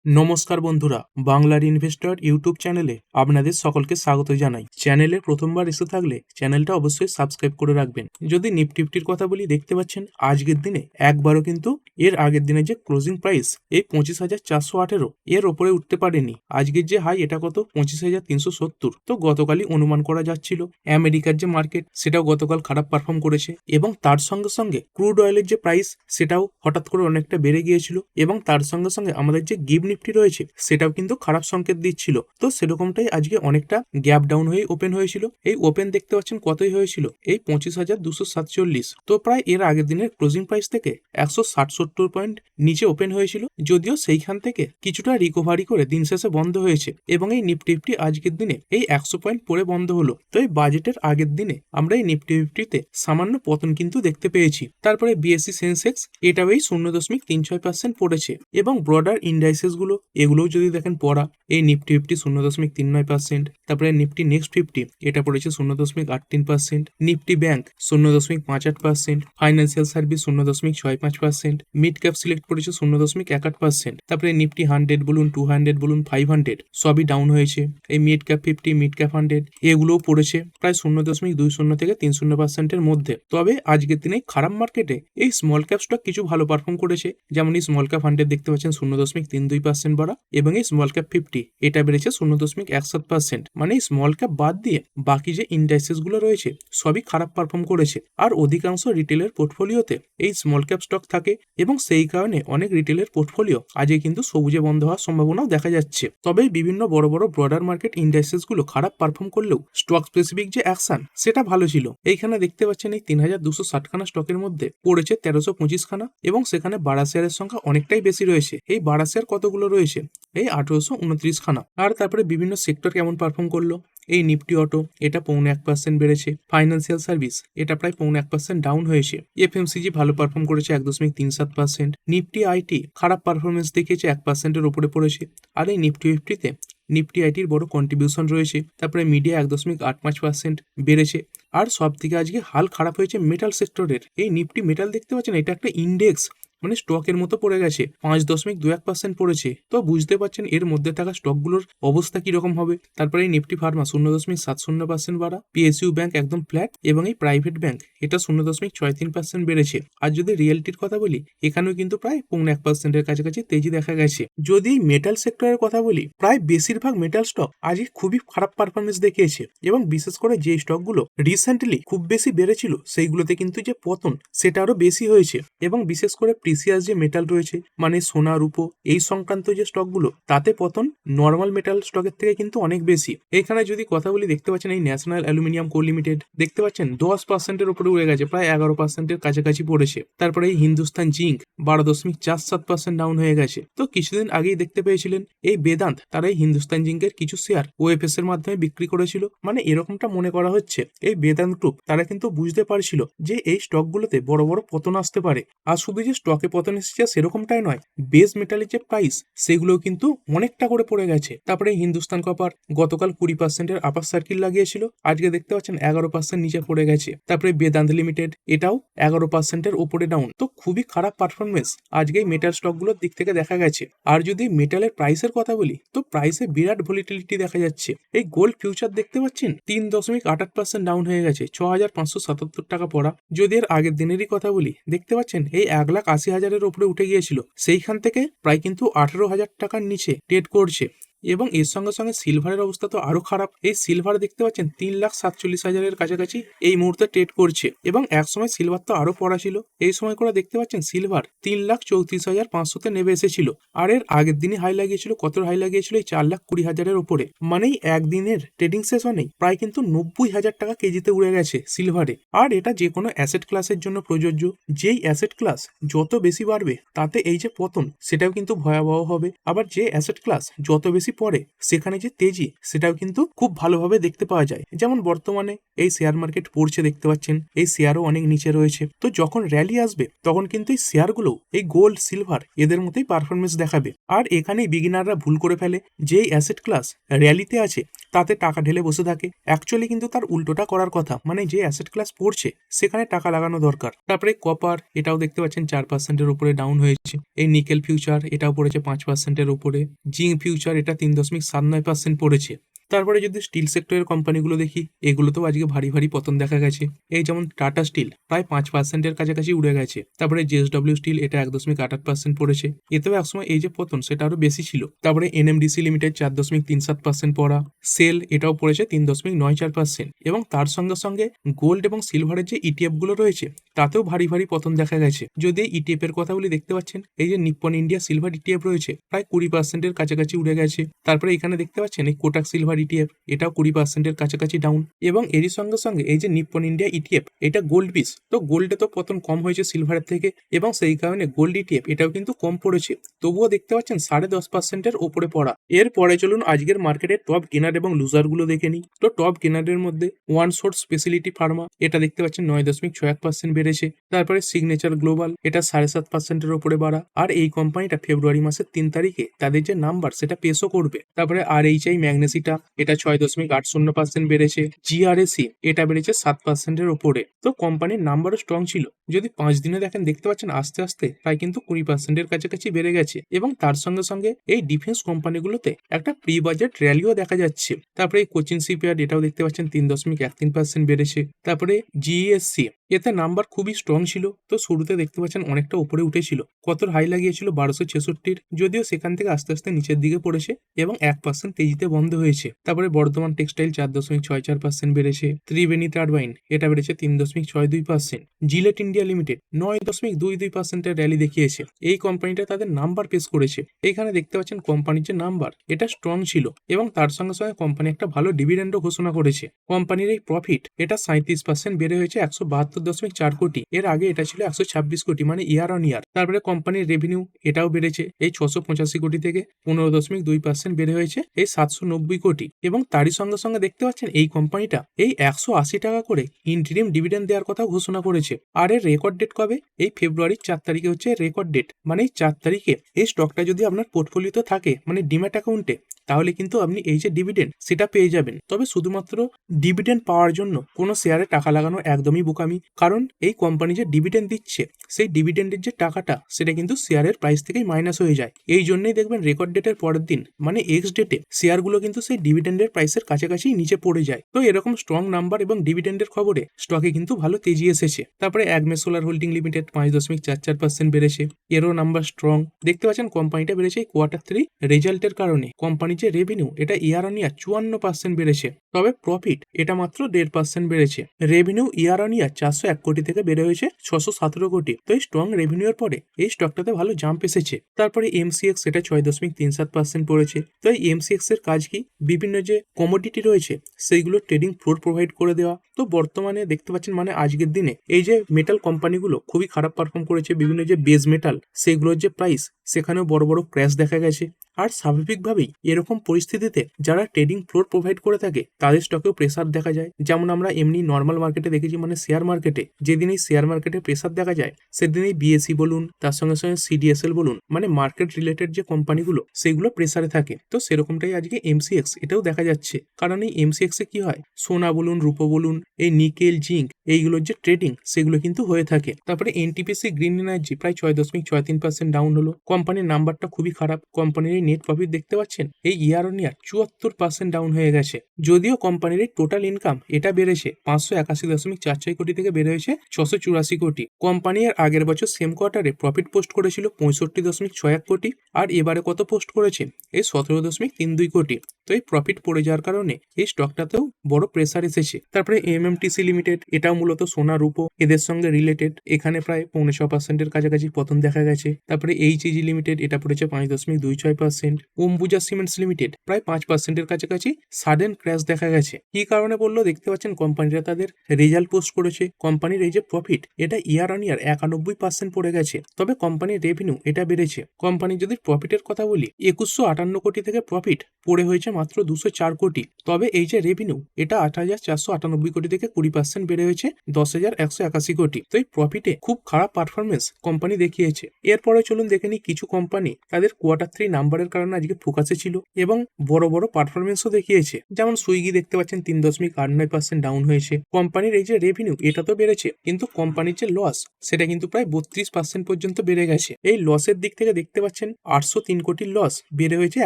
নমস্কার বন্ধুরা, বাংলার ইনভেস্টর ইউটিউব চ্যানেলে আপনাদের সকলকে স্বাগত জানাই। চ্যানেলে প্রথমবার এসে থাকলে চ্যানেলটা অবশ্যই সাবস্ক্রাইব করে রাখবেন। যদি নিফটি ফিফটির কথা বলি, দেখতে পাচ্ছেন আজকের দিনে একবারও কিন্তু এর আগের দিনে যে ক্লোজিং প্রাইস এই 25,418 এর ওপরে উঠতে পারেনি। আজকের যে হাই এটা কত, 25,370। তো গতকালই অনুমান করা যাচ্ছিল আমেরিকার যে মার্কেট সেটাও গতকাল খারাপ পারফর্ম করেছে, এবং তার সঙ্গে সঙ্গে ক্রুড অয়েলের যে প্রাইস সেটাও হঠাৎ করে অনেকটা বেড়ে গিয়েছিল, এবং তার সঙ্গে সঙ্গে আমাদের যে গিভ নিফটি রয়েছে সেটাও কিন্তু খারাপ সংকেত দিচ্ছিল। তো সেরকমটাই আজকে অনেকটা গ্যাপ ডাউন হয়ে ওপেন হয়েছিল। এই ওপেন দেখতে পাচ্ছেন কতই হয়েছিল, এই 25,247। তো প্রায় এর আগের দিনের ক্লোজিং প্রাইস থেকে 160-70 পয়েন্ট নিচে ওপেন হয়েছিল, যদিও সেইখান থেকে কিছুটা রিকভারি করে দিন শেষে বন্ধ হয়েছে, এবং এই নিফটি ফিফটি আজকের দিনে এই 100 পয়েন্ট পরে বন্ধ হলো। তো এই বাজেটের আগের দিনে আমরা এই নিফটি ফিফটিতে সামান্য পতন কিন্তু দেখতে পেয়েছি। তারপরে বিএসসি সেন্সেক্স এটাও এই 0.36% পড়েছে, এবং ব্রডার ইন্ডাইসেস গুলো এগুলোও যদি দেখেন পড়া, এই নিফটি ফিফটি 0.39%, তারপরে নিফটি নেক্সট 50 এটা পড়েছে 0.38%, Nifty bank 0.58%, financial service 0.65%, mid cap select পড়েছে 0.61%, তারপরে নিফটি 100 বলুন, 200 বলুন, 500 সবই ডাউন হয়েছে। এই মিড ক্যাপ 50, মিড ক্যাপ 100 এগুলোও পড়েছে প্রায় 0.20 থেকে 3% মধ্যে। তবে আজকের দিনে খারাপ মার্কেটে এই স্মল ক্যাপ স্টক কিছু ভালো পারফর্ম করেছে, যেমন এই স্মল ক্যাপ 100 দেখতে পাচ্ছেন 0.32% বাড়া, এবং এই স্মল ক্যাপ 50 এটা বেড়েছে 0.61%। মানে এই স্মল ক্যাপ বাদ দিয়ে বাকি যে ইন্ডাইসেস গুলো রয়েছে সবই খারাপ পারফর্ম করেছে। আর অধিকাংশ রিটেলের পোর্টফোলিওতে এই স্মল ক্যাপ স্টক থাকে, এবং সেই কারণে অনেক রিটেলের পোর্টফোলিও আজকে কিন্তু সবুজে বন্ধ হওয়ার সম্ভাবনাও দেখা যাচ্ছে। তবে বিভিন্ন বড় বড় ব্রডার মার্কেট ইন্ডাইসেস গুলো খারাপ পারফর্ম করলেও স্টক স্পেসিফিক যে অ্যাকশন সেটা ভালো ছিল। এইখানে দেখতে পাচ্ছেন এই 3,260 খানা স্টকের মধ্যে পড়েছে 1325 খানা, এবং সেখানে বাড়া শেয়ারের সংখ্যা অনেকটাই বেশি রয়েছে। এই বাড়া শেয়ার কতগুলো রয়েছে, এই 1829 খানা। আর তারপরে বিভিন্ন সেক্টর কেমন পারফর্ম করলো, এই নিফটি অটো এটা 0.1% বেড়েছে, ফাইন্যান্সিয়াল সার্ভিস এটা প্রায় 0.1% ডাউন হয়েছে, এফএমসিজি ভালো পারফর্ম করেছে 1.37%, নিফটি আইটি খারাপ পারফরমেন্স দেখিয়েছে 1%-এর উপরে পড়েছে। আর এই নিফটি ফিফটিতে নিফটি আইটির বড় কন্ট্রিবিউশন রয়েছে। তারপরে মিডিয়া 1.85% বেড়েছে। আর সব থেকে আজকে হাল খারাপ হয়েছে মেটাল সেক্টরের। এই নিফটি মেটাল দেখতে পাচ্ছেন এটা একটা ইন্ডেক্স, মানে স্টকের মতো পড়ে গেছে, 5.21% পড়েছে। তো বুঝতে পারছেন এর মধ্যে থাকা স্টকগুলোর অবস্থা কিরকম হবে। তারপরে এই নিফটি ফার্মা 0.70% বাড়া, পিএসইউ ব্যাংক একদম ফ্ল্যাট, এবং এই প্রাইভেট ব্যাংক এটা 0.63% বেড়েছে। আর যদি রিয়েলটির কথা বলি, এখানেও কিন্তু প্রায় 0.1%-এর কাছাকাছি তেজি দেখা গেছে। যদি মেটাল সেক্টরের কথা বলি, প্রায় বেশিরভাগ মেটাল স্টক আজকে খুবই খারাপ পারফরমেন্স দেখিয়েছে, এবং বিশেষ করে যে স্টকগুলো রিসেন্টলি খুব বেশি বেড়েছিল সেইগুলোতে কিন্তু যে পতন সেটা আরো বেশি হয়েছে। এবং বিশেষ করে প্রিসিয়াস যে মেটাল রয়েছে, মানে সোনা রূপো এই সংক্রান্ত যে স্টকগুলো, তাতে পতন নর্মাল মেটাল স্টকের থেকে কিন্তু অনেক বেশি। এখানে যদি কথা বলি, দেখতে পাচ্ছেন এই ন্যাশনাল অ্যালুমিনিয়াম কো লিমিটেড দেখতে পাচ্ছেন 10%-এর উপরে উড়ে গেছে, প্রায় 11%-এর কাছাকাছি পড়েছে। তারপরে এই হিন্দুস্তান জিঙ্ক 12.47% ডাউন হয়ে গেছে। তো কিছুদিন আগেই দেখতে পেয়েছিলেন এই বেদান্ত তারা এই হিন্দুস্তান জিঙ্কের কিছু শেয়ার ওএফএস এর মাধ্যমে বিক্রি করেছিল। মানে এরকমটা মনে করা হচ্ছে এই বেদান্ত গ্রুপ তারা কিন্তু বুঝতে পারছিল যে এই স্টকগুলোতে বড় বড় পতন আসতে পারে। আর শুধু যে স্টকে পতন এসেছে সেরকমটাই নয়, বেস মেটালের যে প্রাইস সেগুলো কিন্তু অনেকটা করে পড়ে গেছে। তারপরে হিন্দুস্তান কপার গতকাল 20%-এর আপার সার্কিল লাগিয়েছিল, আজকে দেখতে পাচ্ছেন 11% নিচে পড়ে গেছে। তারপরে বেদান্ত লিমিটেড এটাও 11%-এর উপরে ডাউন। তো খুবই খারাপ পারফরমেন্স আজকে এই মেটাল স্টকগুলোর দিক থেকে দেখা গেছে। আর যদি মেটালের প্রাইসের কথা বলি, তো প্রাইসে বিরাট ভলিটিলিটি দেখা যাচ্ছে। এই গোল্ড ফিউচার দেখতে পাচ্ছেন 3.88% ডাউন হয়ে গেছে, 6,577 টাকা পড়া। যদি এর আগের দিনেরই কথা বলি, দেখতে পাচ্ছেন এই 1,80,000-এর উপরে উঠে গিয়েছিল, সেইখান থেকে প্রায় কিন্তু 18,000 টাকার নিচে ট্রেড করছে। এবং এর সঙ্গে সঙ্গে সিলভারের অবস্থা তো আরো খারাপ। এই সিলভার দেখতে পাচ্ছেন 3,47,000-এর কাছাকাছি এই মুহূর্তে ট্রেড করছে, এবং একসময় সিলভার তো আরো পড়া ছিল। এই সময় করে দেখতে পাচ্ছেন সিলভার 3,34,500-তে নেমে এসেছিল। আর এর আগের দিনই হাই লাগিয়েছিল, কত হাই লাগিয়েছিল, এই 4,20,000-এর উপরে। মানে একদিনের ট্রেডিং সেশনেই প্রায় কিন্তু 90,000 টাকা কেজিতে উড়ে গেছে সিলভারে। আর এটা যে কোনো অ্যাসেট ক্লাসের জন্য প্রযোজ্য। যেই অ্যাসেট ক্লাস যত বেশি বাড়বে, তাতে এই যে পতন সেটাও কিন্তু ভয়াবহ হবে। আবার যে অ্যাসেট ক্লাস যত বেশি পরে, সেখানে যে তেজি সেটাও কিন্তু খুব ভালোভাবে দেখতে পাওয়া যায়। যেমন বর্তমানে এই শেয়ার মার্কেট পড়ছে, দেখতে পাচ্ছেন এই শেয়ারও অনেক নিচে রয়েছে। তো যখন র্যালি আসবে তখন কিন্তু এই শেয়ারগুলো এই গোল্ড সিলভার এদের মতোই পারফরমেন্স দেখাবে। আর এখানেই বিগিনাররা ভুল করে ফেলে, যে এই অ্যাসেট ক্লাস র্যালিতে আছে তাতে টাকা ঢেলে বসে থাকে। অ্যাকচুয়ালি কিন্তু তার উল্টোটা করার কথা, মানে যে অ্যাসেট ক্লাস পড়ছে সেখানে টাকা লাগানো দরকার। তারপরে কপার, এটাও দেখতে পাচ্ছেন 4%-এর উপরে ডাউন হয়েছে। এই নিকেল ফিউচার এটাও পড়েছে 5%-এর উপরে। জিঙ্ক ফিউচার এটা 3.79% পড়েছে। তারপরে যদি স্টিল সেক্টরের কোম্পানিগুলো দেখি, এগুলোতেও আজকে ভারী ভারী পতন দেখা গেছে। এই যেমন টাটা স্টিল প্রায় 5%-এর কাছাকাছি উড়ে গেছে। তারপরে জেএসডব্লিউ স্টিল এটা 1.88% পড়েছে। এতেও একসময় এই যে পতন সেটা আরো বেশি ছিল। তারপরে এনএমডিসি লিমিটেড 4.37% পড়া। সেল এটাও পড়েছে 3.94%। এবং তার সঙ্গে সঙ্গে গোল্ড এবং সিলভারের যে ইটিএফ গুলো রয়েছে তাতেও ভারী ভারী পতন দেখা গেছে। যদি এই ইটিএফ এর কথা বলি, দেখতে পাচ্ছেন এই যে নিপ্পন ইন্ডিয়া সিলভার ইটিএফ রয়েছে প্রায় 20%-এর কাছাকাছি উড়ে গেছে। তারপরে এখানে দেখতে পাচ্ছেন এই কোটাক সিলভার ইটিএফ এটাও 20%-এর কাছাকাছি ডাউন। এবং এরই সঙ্গে সঙ্গে এই যে নিপ্পন ইন্ডিয়া ইটিএফ এটা গোল্ড পিস, তো গোল্ডে তো পতন কম হয়েছে সিলভারের থেকে, এবং সেই কারণে গোল্ড ইটিএফ এটাও কিন্তু কম পড়েছে। তবুও দেখতে পাচ্ছেন 10.5%-এর ওপরে পড়া। এরপরে চলুন আজকের মার্কেটের টপ গেনার এবং লুজার গুলো দেখে নিই। তো টপ গেনারের মধ্যে ওয়ান সোর্স স্পেশালিটি ফার্মা এটা দেখতে পাচ্ছেন 9.61% বেড়েছে। তারপরে সিগনেচার গ্লোবাল এটা 7.5%-এর ওপরে বাড়া। আর এই কোম্পানিটা ফেব্রুয়ারি মাসের 3 তারিখে তাদের যে নাম্বার সেটা পেশও করবে। তারপরে RHI ম্যাগনেসিটা এটা 6.80% বেড়েছে। GRAC এটা বেড়েছে 7%-এর ওপরে। তো কোম্পানির নাম্বারও স্ট্রং ছিল। যদি 5 দিনে দেখেন, দেখতে পাচ্ছেন আস্তে আস্তে প্রায় কিন্তু 20%-এর কাছাকাছি বেড়ে গেছে। এবং তার সঙ্গে সঙ্গে এই ডিফেন্স কোম্পানিগুলোতে একটা প্রি বাজেট র্যালিও দেখা যাচ্ছে। তারপরে এই কোচিন শিপইয়ার্ড এটাও দেখতে পাচ্ছেন 3.13% বেড়েছে। তারপরে GESC এতে নাম্বার খুবই স্ট্রং ছিল। তো শুরুতে দেখতে পাচ্ছেন অনেকটা উপরে উঠেছিল, কত হাই লাগিয়েছিল 1266-র, যদিও সেখান থেকে আস্তে আস্তে নিচের দিকে পড়েছে এবং 1% তেজিতে বন্ধ হয়েছে। তারপরে বর্ধমান টেক্সটাইল 4.64% বেড়েছে। ত্রিবেণী টারবাইন এটা বেড়েছে 3.62%। জিলেট ইন্ডিয়া লিমিটেড 9.22%-এর র্যালি দেখিয়েছে। এই কোম্পানিটা তাদের নাম্বার পেশ করেছে। এখানে দেখতে পাচ্ছেন কোম্পানির যে নাম্বার এটা স্ট্রং ছিল এবং তার সঙ্গে সঙ্গে কোম্পানি একটা ভালো ডিভিডেন্ডও ঘোষণা করেছে। কোম্পানির এই প্রফিট এটা 37% বেড়ে হয়েছে 172.4 কোটি। এর আগে এটা ছিল 126 কোটি, মানে ইয়ার অন ইয়ার। তারপরে কোম্পানির রেভিনিউ এটাও বেড়েছে এই 685 কোটি থেকে 15.2% বেড়ে হয়েছে এই 790 কোটি। এবং তারই সঙ্গে সঙ্গে দেখতে পাচ্ছেন এই কোম্পানিটা এই 180 টাকা করে ইন্টারিম ডিভিডেন্ড দেওয়ার কথা ঘোষণা করেছে। আর এর রেকর্ড ডেট কবে? এই ফেব্রুয়ারির 4 তারিখে হচ্ছে রেকর্ড ডেট। মানে এই 4 তারিখে এই স্টকটা যদি আপনার পোর্টফোলিওতে থাকে, মানে ডিম্যাট অ্যাকাউন্টে, তাহলে কিন্তু আপনি এই যে ডিভিডেন্ড সেটা পেয়ে যাবেন। তবে শুধুমাত্র ডিভিডেন্ড পাওয়ার জন্য কোনো শেয়ারে টাকা লাগানো একদমই বোকামি, কারণ এই কোম্পানি যে ডিভিডেন্ড দিচ্ছে সেই ডিভিডেন্ডের যে টাকাটা সেটা কিন্তু শেয়ারের প্রাইস থেকেই মাইনাস হয়ে যায়। এই জন্যই দেখবেন রেকর্ড ডেটের পরের দিন, মানে এক্স ডেটে, শেয়ারগুলো কিন্তু সেই ডিভিডেন্ডের প্রাইসের কাছাকাছি নিচে পড়ে যায়। তো এরকম স্ট্রং নাম্বার এবং ডিভিডেন্ডের খবরে স্টকে কিন্তু ভালো তেজি এসেছে। তারপরে অ্যাগমে সোলার হোল্ডিং লিমিটেড 5.44% বেড়েছে। এরও নাম্বার স্ট্রং। দেখতে পাচ্ছেন কোম্পানিটা বেড়েছে Q3 রেজাল্টের কারণে। কোম্পানির যে রেভিনিউ এটা ইয়ার অন ইয়ার 54% বেড়েছে। তবে প্রফিট এটা মাত্র 1.5% বেড়েছে। রেভিনিউ ইয়ার অন ইয়ার 401 কোটি থেকে বেড়ে হয়েছে 617 কোটি। তো এই স্ট্রং রেভিনিউর পরে এই স্টকটাতে ভালো জাম্প এসেছে। তারপরে MCX এটা 6.37% পড়েছে। তো এই MCX এর কাজ কি? বিভিন্ন যে কমোডিটি রয়েছে সেইগুলো ট্রেডিং ফ্লোর প্রোভাইড করে দেওয়া। তো বর্তমানে দেখতে পাচ্ছেন, মানে আজকের দিনে এই যে মেটাল কোম্পানিগুলো খুবই খারাপ পারফর্ম করেছে। বিভিন্ন যে বেস মেটাল সেগুলোর যে প্রাইস সেখানেও বড় বড় ক্র্যাশ দেখা গেছে। আর স্বাভাবিকভাবেই এরকম পরিস্থিতিতে যারা ট্রেডিং ফ্লোর প্রোভাইড করে থাকে তাদের স্টকেও প্রেসার দেখা যায়। যেমন আমরা এমনি নর্মাল মার্কেটে দেখেছি, মানে শেয়ার মার্কেটে যেদিন এই শেয়ার মার্কেটে প্রেসার দেখা যায় সেদিন এই BSE বলুন, তার সঙ্গে সঙ্গে CDSL বলুন, মানে মার্কেট রিলেটেড যে কোম্পানিগুলো সেগুলো প্রেসারে থাকে। তো সেরকমটাই আজকে MCX এটাও দেখা যাচ্ছে। কারণ এই MCX এ কি হয়, সোনা বলুন, রূপো বলুন, এই নিকেল, জিঙ্ক এইগুলোর যে ট্রেডিং সেগুলো কিন্তু হয়ে থাকে। তারপরে NTPC গ্রিন এনার্জি প্রায় 6.63% ডাউন হলো। কোম্পানির নাম্বারটা খুবই খারাপ। কোম্পানির এই নেট প্রফিট দেখতে পাচ্ছেন এই ইয়ার অন ইয়ার 74% ডাউন হয়ে গেছে। যদিও কোম্পানির এই টোটাল ইনকাম এটা বেড়েছে 581.46 কোটি থেকে বেড়ে হয়েছে 684 কোটি। কোম্পানি এর আগের বছর সেম কোয়ার্টারে প্রফিট পোস্ট করেছিল 65.61 কোটি, আর এবারে কত পোস্ট করেছে এই 17.32 কোটি। তো এই প্রফিট পড়ে যাওয়ার কারণে এই স্টকটাতেও বড় প্রেসার এসেছে। তারপরে MMTC লিমিটেড এটাও মূলত সোনা রূপো এদের সঙ্গে রিলেটেড। এখানে প্রায় 6.5%-এর কাছাকাছি পতন দেখা গেছে। তারপরে HEG লিমিটেড এটা পড়েছে 5.26%। অম্বুজা সিমেন্টস লিমিটেড প্রায় 5%-এর কাছাকাছি সাডেন ক্র্যাশ দেখা গেছে। কি কারণে বললো, দেখতে পাচ্ছেন কোম্পানিটা তাদের রেজাল্ট পোস্ট করেছে। কোম্পানির এই যে প্রফিট এটা ইয়ার অন ইয়ার 91% পড়ে গেছে। তবে কোম্পানির রেভিনিউ এটা বেড়েছে। কোম্পানির যদি প্রফিটের কথা বলি, 2158 কোটি থেকে প্রফিট পড়ে হয়েছে মাত্র 204 কোটি। তবে এই যে রেভিনিউ এটা 8,498 কোটি থেকে 20% বেড়ে হয়েছে 10,181 কোটি। তো এই প্রফিটে খুব খারাপ পারফরমেন্স কোম্পানি দেখিয়েছে। এরপরে চলুন দেখে নিই কিছু কোম্পানি তাদের Q3 নাম্বারের করার কারণে আজকে ফোকাসে ছিল এবং বড় বড় পারফরমেন্সও দেখিয়েছে। যেমন সুইগি দেখতে পাচ্ছেন 3.89% ডাউন হয়েছে। কোম্পানির এই যে রেভিনিউ এটা তো বেড়েছে, কিন্তু কোম্পানির যে লস সেটা কিন্তু প্রায় 32% পর্যন্ত বেড়ে গেছে। এই লসের দিক থেকে দেখতে পাচ্ছেন 803 কোটির লস বেড়ে হয়েছে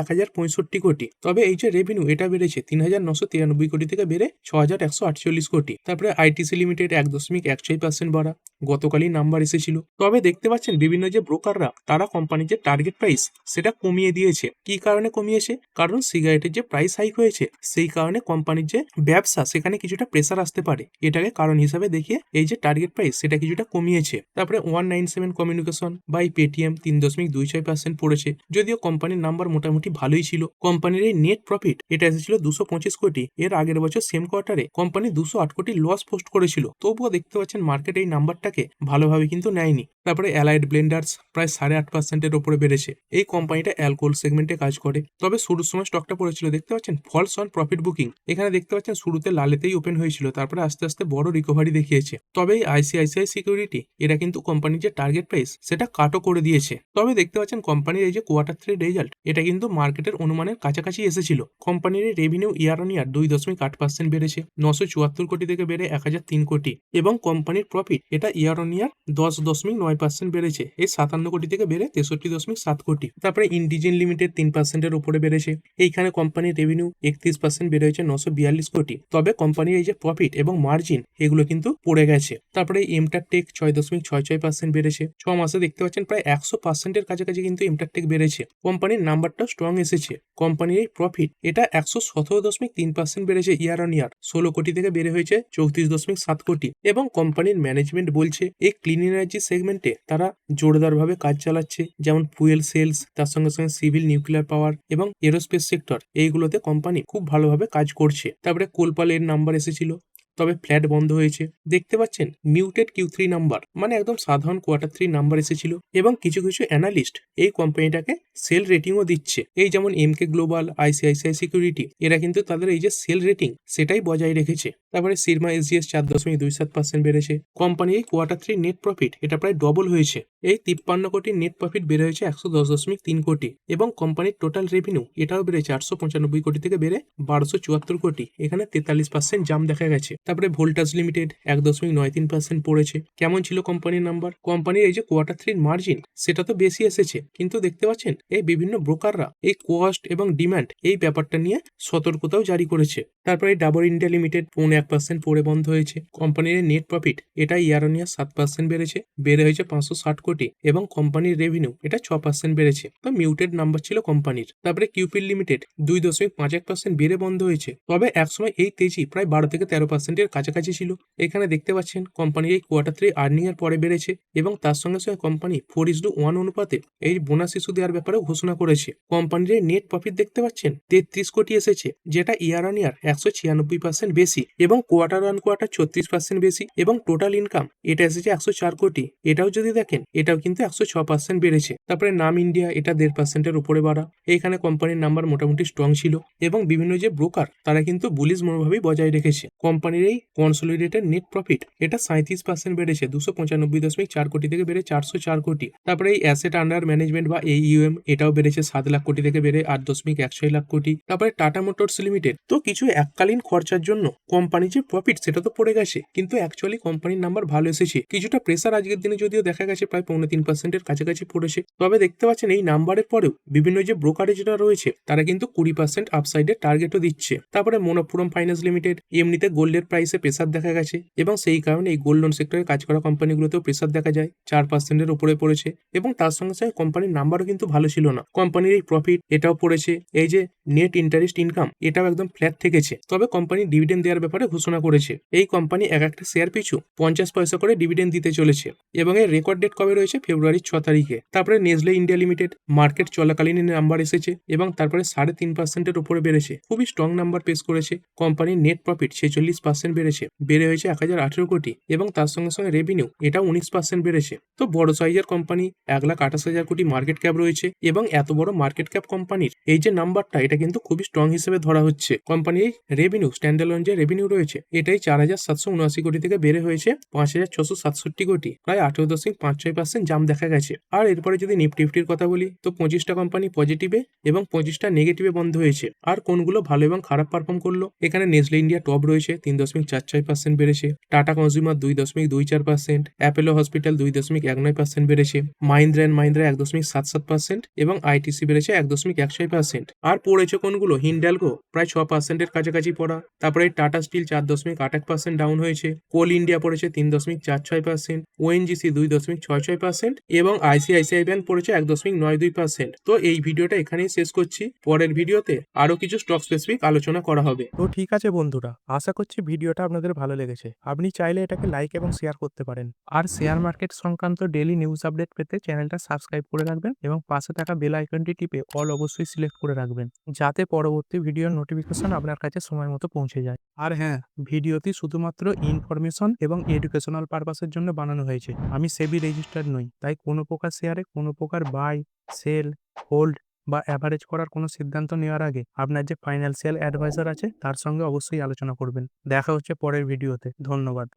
1065 কোটি। তবে এই যে রেভিনিউ এটা বেড়েছে 3993 কোটি থেকে বেড়ে 6148 কোটি। তারপরে আইটিসি লিমিটেড 1.16% বাড়া, গতকালই নাম্বার এসেছিল। তবে দেখতে পাচ্ছেন বিভিন্ন যে ব্রোকাররা তারা কোম্পানির যে টার্গেট প্রাইস সেটা কমিয়ে দিয়েছে। কি কারণে কমিয়েছে? কারণ সিগারেটের যে প্রাইস হাইক হয়েছে সেই কারণে কোম্পানির যে ব্যবসা সেখানে কিছুটা প্রেসার আসতে পারে, এটাকে কারণ হিসাবে দেখিয়ে এই যে টার্গেট প্রাইস সেটা কিছুটা কমিয়েছে। তারপরে 197 কমিউনিকেশন বাই পেটিএম 3.26% পড়েছে। যদিও কোম্পানির নাম্বার মোটামুটি ভালোই ছিল। কোম্পানির এই নেট প্রফিট এটা এসেছিল 225 কোটি। এর আগের বছর সেম কোয়ার্টারে কোম্পানি 208 কোটি লস পোস্ট করেছিল। তবুও দেখতে পাচ্ছেন মার্কেট এই নাম্বারটাকে ভালোভাবে কিন্তু নেয়নি। তারপরে অ্যালাইড ব্লেন্ডার্স প্রায় 8.5%-এর উপরে বেড়েছে। এই কোম্পানিটা অ্যালকোহল সেগমেন্টে কাজ করে। তবে শুরুর সময় স্টকটা পড়েছিল দেখতে পাচ্ছেন ফলস অন প্রফিট বুকিং। এখানে দেখতে পাচ্ছেন শুরুতে লালেতেই ওপেন হয়েছিল, তারপরে আস্তে আস্তে বড় রিকভারি দেখিয়েছে। তবে এই আইসিআইসিআই সিকিউরিটি এরা কিন্তু কোম্পানির যে টার্গেট প্রাইস সেটা কাটও করে দিয়েছে। তবে দেখতে পাচ্ছেন কোম্পানির এই যে কোয়ার্টার 3 রেজাল্ট এটা কিন্তু মার্কেটের অনুমানের কাছাকাছি এসেছিল। কোম্পানির এই রেভিনিউ ইয়ার অন ইয়ার 2.8% বেড়েছে, 974 কোটি থেকে বেড়ে 1003 কোটি। এবং কোম্পানির প্রফিট এটা ইয়ার অন ইয়ার 10.9% বেড়েছে, এই 57 কোটি থেকে বেড়ে 63.7 কোটি। তারপরে ইন্ডিজেন লিমিটেড 3%-এর উপরে বেড়েছে। এইখানে কোম্পানির রেভিনিউ 31% বেড়ে হয়েছে 942 কোটি। তবে কোম্পানির এই যে প্রফিট এবং মার্জিন এগুলো কিন্তু পড়ে গেছে। তারপরে এমটার টেক 6.66% বেড়েছে। 6 মাসে দেখতে পাচ্ছেন প্রায় 100%-এর কাছাকাছি কিন্তু এমটার টেক বেড়েছে। কোম্পানির নাম্বারটা স্ট্রং এসেছে। কোম্পানির এই প্রফিট এটা 117.3% বেড়েছে ইয়ার অন ইয়ার, 16 কোটি থেকে বেড়ে হয়েছে 34.7 কোটি। এবং কোম্পানির ম্যানেজমেন্ট বলছে এই ক্লিন এনার্জি সেগমেন্টে তারা জোরদারভাবে কাজ চালাচ্ছে, যেমন ফুয়েল সেলস, তার সঙ্গে সঙ্গে সিভিল নিউক্লিয়ার পাওয়ার এবং এরোস্পেস সেক্টর, এইগুলোতে কোম্পানি খুব ভালোভাবে কাজ করছে। তারপরে কোলপাল এর নাম্বার এসেছিল, তবে ফ্ল্যাট বন্ধ হয়েছে। দেখতে পাচ্ছেন মিউটেড Q3 নাম্বার, মানে একদম সাধারণ কোয়ার্টার 3 নাম্বার এসেছিল। এবং কিছু কিছু অ্যানালিস্ট এই কোম্পানিটাকে সেল রেটিংও দিচ্ছে। এই যেমন এমকে গ্লোবাল, আইসিআইসিআই সিকিউরিটি এরা কিন্তু তাদের এই যে সেল রেটিং সেটাই বজায় রেখেছে। তারপরে সিরমা এসজিএস 4.27% বেড়েছে। কোম্পানি এই কোয়ার্টার 3 নেট প্রফিট এটা প্রায় ডবল হয়েছে। এই 53 কোটির নেট প্রফিট বেড়ে হয়েছে 110.3 কোটি। এবং কোম্পানির টোটাল রেভিনিউ এটাও বেড়েছে 895 কোটি থেকে বেড়ে 1274 কোটি। এখানে 43% জাম দেখা গেছে। তারপরে ভোল্টাস লিমিটেড 1.93% পড়েছে। কেমন ছিল কোম্পানির নাম্বার? কোম্পানির এই যে কোয়ার্টার 3 মার্জিন সেটা তো বেশি এসেছে, কিন্তু দেখতে পাচ্ছেন এই বিভিন্ন ব্রোকাররা এই কস্ট এবং ডিমান্ড এই ব্যাপারটা নিয়ে সতর্কতাও জারি করেছে। তারপরে ডাবর ইন্ডিয়া লিমিটেড 0.1% পড়ে বন্ধ হয়েছে। কোম্পানির নেট প্রফিট এটা ইয়ার অন ইয়ার 7% বেড়েছে, বেড়ে হয়েছে 560 কোটি। এবং কোম্পানির রেভিনিউ এটা 6% বেড়েছে। তো মিউটেড নাম্বার ছিল কোম্পানির। তারপরে কিউপিল লিমিটেড 2.51% বেড়ে বন্ধ হয়েছে। তবে একসময় এই তেজি প্রায় 12 থেকে 13%-এর কাছাকাছি ছিল। এখানে দেখতে পাচ্ছেন কোম্পানির এই কোয়ার্টার 3 আর্নিং এর পরে বেড়েছে এবং তার সঙ্গে সঙ্গে কোম্পানি 4:1 অনুপাতে এই বোনাস ইস্যু দেওয়ার ব্যাপারেও ঘোষণা করেছে। কোম্পানির এই নেট প্রফিট দেখতে পাচ্ছেন 33 কোটি এসেছে, যেটা ইয়ার অন ইয়ার 196% বেশি এবং কোয়ার্টার অন কোয়ার্টার 36% বেশি। এবং টোটাল ইনকাম এটা এসেছে 104 কোটি। এটাও যদি দেখেন এটাও কিন্তু 106% বেড়েছে। তারপরে নাম ইন্ডিয়া এটা 1.5%-এর উপরে বাড়া। এইখানে কোম্পানির নাম্বার মোটামুটি স্ট্রং ছিল এবং বিভিন্ন যে ব্রোকার তারা কিন্তু বুলিশ মনোভাবই বজায় রেখেছে। কোম্পানির এই কনসোলিডেটেড নেট প্রফিট এটা 37% বেড়েছে, 295.4 কোটি থেকে বেড়ে 404 কোটি। তারপরে এই অ্যাসেট আন্ডার ম্যানেজমেন্ট বা AUM এটাও বেড়েছে 7 লাখ কোটি থেকে বেড়ে 8.16 লাখ কোটি। তারপরে টাটা মোটরস লিমিটেড তো কিছু এককালীন খরচার জন্য কোম্পানির যে প্রফিট সেটা তো পড়ে গেছে, কিন্তু অ্যাকচুয়ালি কোম্পানির নাম্বার ভালো এসেছে। কিছুটা প্রেসার আজকের দিনে যদিও দেখা গেছে প্রায় 3.5%-এর কাছাকাছি পড়েছে। তবে দেখতে পাচ্ছেন এই নাম্বারের পরেও বিভিন্ন যে ব্রোকারেজরা রয়েছে তারা কিন্তু 20% আপসাইডের টার্গেটও দিচ্ছে। তারপরে মনপ্পুরম ফাইন্যান্স লিমিটেড এমনিতে গোল্ডের প্রাইসে প্রেসার দেখা গেছে এবং সেই কারণে এই গোল্ড লোন সেক্টরে কাজ করা কোম্পানিগুলোতেও প্রেসার দেখা যায়, 4%-এর উপরে পড়েছে। এবং তার সঙ্গে সঙ্গে কোম্পানির নাম্বারও কিন্তু ভালো ছিল না। কোম্পানির এই প্রফিট এটাও পড়েছে। এই যে নেট ইন্টারেস্ট ইনকাম এটাও একদম ফ্ল্যাট থেকেছে। তবে কোম্পানি ডিভিডেন্ড দেওয়ার ব্যাপারে ঘোষণা করেছে। এই কোম্পানি এক একটা শেয়ার পিছু 50 পয়সা করে ডিভিডেন্ড দিতে চলেছে এবং এর রেকর্ড ডেট কবে রয়েছে? ফেব্রুয়ারি 6 তারিখে। তারপরে নেসলে ইন্ডিয়া লিমিটেড মার্কেট চলাকালীন নাম্বার এসেছে এবং তারপরে 3.5%-এর উপরে বেড়েছে, খুবই স্ট্রং নাম্বার পেশ করেছে। কোম্পানির নেট প্রফিট 46% বেড়েছে, বেড়ে হয়েছে 1018 কোটি এবং তার সঙ্গে সঙ্গে রেভিনিউ এটাও 19% বেড়েছে। তো বড় সাইজের কোম্পানি 1,28,000 কোটি মার্কেট ক্যাপ রয়েছে এবং এত বড় মার্কেট ক্যাপ কোম্পানির এই যে নাম্বারটা, এটা কিন্তু খুবই স্ট্রং হিসেবে ধরা হচ্ছে। কোম্পানির রেভিনিউ, স্ট্যান্ডালোন যে রেভিনিউ রয়েছে, এটাই 4,779 কোটি থেকে বেড়ে হয়েছে 5,667 কোটি, প্রায় 18.56% জাম দেখা গেছে। আর এরপরে যদি নিফটি ফিফটির কথা বলি, তো 25টা কোম্পানি পজিটিভে এবং 25টা নেগেটিভে বন্ধ হয়েছে। আর কোনগুলো ভালো এবং খারাপ পারফর্ম করলো, এখানে নেসলে ইন্ডিয়া টপ রয়েছে, 3.46% বেড়েছে। টাটা কনজিউমার 2.24%, অ্যাপেলো হসপিটাল 2.19% বেড়েছে। মাহিন্দ্রা অ্যান্ড মাহিন্দ্রা 1.77% এবং আইটিসি বেড়েছে 1.16%। আর পড়েছে কোনগুলো, হিন্ডালগো প্রায় 6%-এর কাছাকাছি পড়া। তারপরে টাটা স্টিল 4.88% ডাউন হয়েছে। কোল ইন্ডিয়া পড়েছে 3.46%, ওএনজিসি 2.66% এবং আইসিআইসিআই ব্যাংক পড়েছে 1.92%। তো এই ভিডিওটা এখানেই শেষ করছি। পরের ভিডিওতে আরো কিছু স্টক স্পেসিফিক আলোচনা করা হবে। তো ঠিক আছে বন্ধুরা, আশা করছি ভিডিওটা আপনাদের ভালো লেগেছে। আপনি চাইলে এটাকে লাইক এবং শেয়ার করতে পারেন। আর শেয়ার মার্কেট সংক্রান্ত ডেইলি নিউজ আপডেট পেতে চ্যানেলটা সাবস্ক্রাইব করে রাখবেন এবং পাশে থাকা বেল আইকনটি টিপে অল অবশ্যই সিলেক্ট করে রাখবেন, যাতে পরবর্তী ভিডিওর নোটিফিকেশন আপনার কাছে সময় মতো পৌঁছে যায়। আর হ্যাঁ, ভিডিওটি শুধুমাত্র ইনফরমেশন এবং এডুকেশনাল পারপাসের জন্য বানানো হয়েছে। আমি সেবি রেজিস্টার্ড নই, তাই কোনো প্রকার শেয়ারে কোনো প্রকার বাই, সেল, হোল্ড বা অ্যাভারেজ করার কোনো সিদ্ধান্ত নেওয়ার আগে আপনার যে ফাইন্যান্সিয়াল অ্যাডভাইজার আছে তার সঙ্গে অবশ্যই আলোচনা করবেন। দেখা হচ্ছে পরের ভিডিওতে। ধন্যবাদ।